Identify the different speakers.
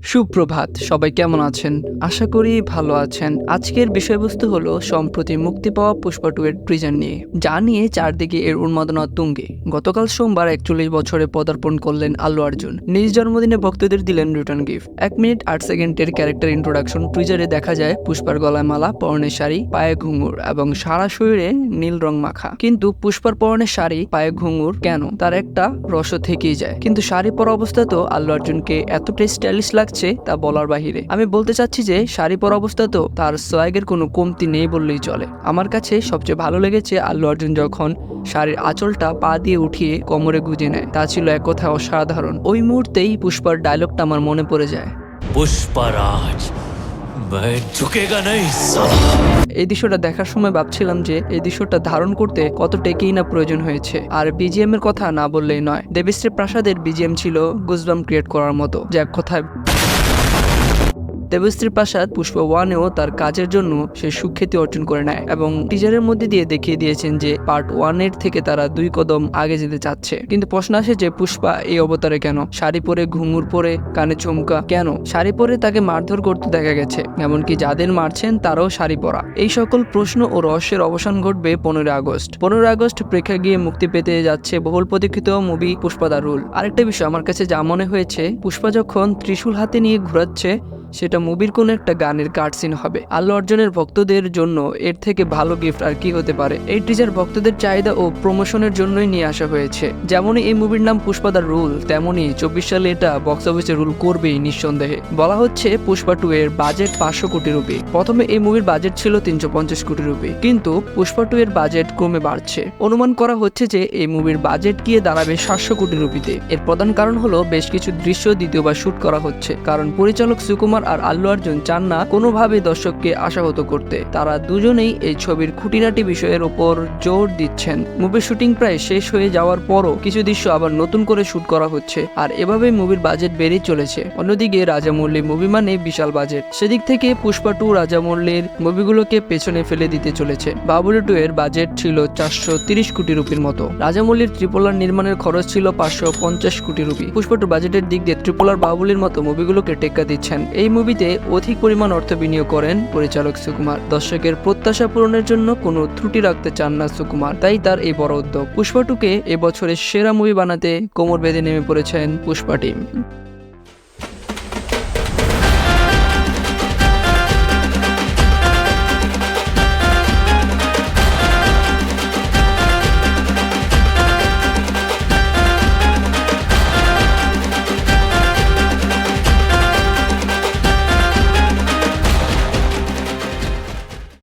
Speaker 1: সুপ্রভাত, সবাই কেমন আছেন? আশা করি ভালো আছেন। আজকের বিষয়বস্তু হলো সম্প্রতি মুক্তি পাওয়া পুষ্পা 2 এর ট্রিজার নিয়ে, যা নিয়ে চারদিকে এর উন্মাদনা তুঙ্গে। গতকাল সোমবার 41 বছরে পদার্পণ করলেন আল্লু অর্জুন। নিজ জন্মদিনে ভক্তদের দিলেন রিটার্ন গিফট। 1 মিনিট 8 সেকেন্ডের ক্যারেক্টার ইন্ট্রোডাকশন ট্রিজারে দেখা যায় পুষ্পার গলায় মালা, পরনে শাড়ি, পায়ে ঘুঙুর এবং সারা শরীরে নীল রং মাখা। কিন্তু পুষ্পার পরনে শাড়ি, পায়ে ঘুঙুর কেন, তার একটা রহস্য থেকেই যায়। কিন্তু শাড়ি পরা অবস্থাতেও আল্লু অর্জুনকে এতটাই স্টাইলিশ লাগছে তা বলার বাহিরে। আমি বলতে চাচ্ছি যে শাড়ি পরা অবস্থাতেও তার সোয়াগের কোনো কমতি নেই বললেই চলে। আমার কাছে সবচেয়ে ভালো লেগেছে আল্লু অর্জুন যখন শাড়ির আঁচলটা পা দিয়ে উঠিয়ে কোমরে গুজে নেয়। তা ছিল এক কথায় অসাধারণ। ওই মুহূর্তেই পুষ্পার ডায়লগটা আমার মনে পড়ে যায়,
Speaker 2: পুষ্পরাজ ঝুঁকেগা নেই সালা।
Speaker 1: এই দৃশ্যটা দেখার সময় ভাবছিলাম যে এই দৃশ্যটা ধারণ করতে কত টেকেই না প্রয়োজন হয়েছে। আর বিজিএম এর কথা না বললেই নয়। দেবশ্রী প্রাসাদের বিজিএম ছিল গুজবাম ক্রিয়েট করার মতো, যে এক কথায় দেবশ্রী প্রাসাদ পুষ্পা 1-এও তার কাজের জন্য সে সুখ্যাতি অর্জন করে নেয় এবং টিজারের মধ্যে দিয়ে দেখিয়ে দিয়েছেন যে পার্ট 1-এর থেকে তারা 2 কদম আগে যেতে চাচ্ছে। কিন্তু প্রশ্ন আসে যে পুষ্পা এই অবতারে কেন? শাড়ি পরে, ঘুঙুর পরে, কানে চুমকা কেন? শাড়ি পরে তাকে মারধর করতে দেখা গেছে, এমনকি যাদের মারছেন তারাও শাড়ি পরা। এই সকল প্রশ্ন ও রহস্যের অবসান ঘটবে 15 আগস্ট। 15 আগস্ট প্রেক্ষাগৃহে মুক্তি পেতে যাচ্ছে বহুল প্রতীক্ষিত মুভি পুষ্পা দ্য রুল। আরেকটা বিষয় আমার কাছে যা মনে হয়েছে, পুষ্পা যখন ত্রিশূল হাতে নিয়ে ঘোরাচ্ছে সেটা মুভির কোন একটা গানের কাটসিন হবে। আল্লু অর্জুনের ভক্তদের জন্য এর থেকে ভালো গিফট আর কি হতে পারে? এই টিজার ভক্তদের চাহিদা ও প্রমোশনের জন্যই নিয়ে আসা হয়েছে। যেমনই এই মুভির নাম পুষ্পা দ্য রুল, তেমনই 24 সালে এটা বক্স অফিসে রুল করবেই নিঃসন্দেহে। বলা হচ্ছে পুষ্পা 2 এর বাজেট 500 কোটি রুপি। প্রথমে এই মুভির বাজেট ছিল 350 কোটি রুপি, কিন্তু পুষ্পা 2 এর বাজেট ক্রমে বাড়ছে। অনুমান করা হচ্ছে যে এই মুভির বাজেট গিয়ে দাঁড়াবে 700 কোটি রুপিতে। এর প্রধান কারণ হলো বেশ কিছু দৃশ্য দ্বিতীয়বার শুট করা হচ্ছে, কারণ পরিচালক সুকুমার আর আল্লু অর্জুন চান না কোনোভাবে দর্শককে আশাহত করতে। তারা দুজনেই এই ছবির খুঁটিনাটি বিষয়ের উপর জোর দিচ্ছেন। মুভির শুটিং প্রায় শেষ হয়ে যাওয়ার পরও কিছু দৃশ্য আবার নতুন করে শুট করা হচ্ছে, আর এভাবেই মুভির বাজেট বেড়েই চলেছে। অন্যদিকে রাজামৌলি মুভি মানে বিশাল বাজেট, সেদিক থেকে পুষ্পা 2 রাজামৌলির মুভিগুলোকে পেছনে ফেলে দিতে চলেছে। বাহুবলী 2 এর বাজেট ছিল 430 কোটি রুপির মতো। রাজামৌলির ত্রিপোলার নির্মাণের খরচ ছিল 550 কোটি রুপি। পুষ্পা 2 বাজেটের দিক দিয়ে ত্রিপোলার বাহুবলীর মতো মুভিগুলোকে টেক্কা দিচ্ছেন। এই মুভিতে অধিক পরিমাণ অর্থ বিনিয়োগ করেন পরিচালক সুকুমার। দর্শকের প্রত্যাশা পূরণের জন্য কোনো ত্রুটি রাখতে চান না সুকুমার, তাই তার এই বড় উদ্যোগ। পুষ্পা 2-কে এবছরের সেরা মুভি বানাতে কোমর বেঁধে নেমে পড়েছেন পুষ্পা টিম।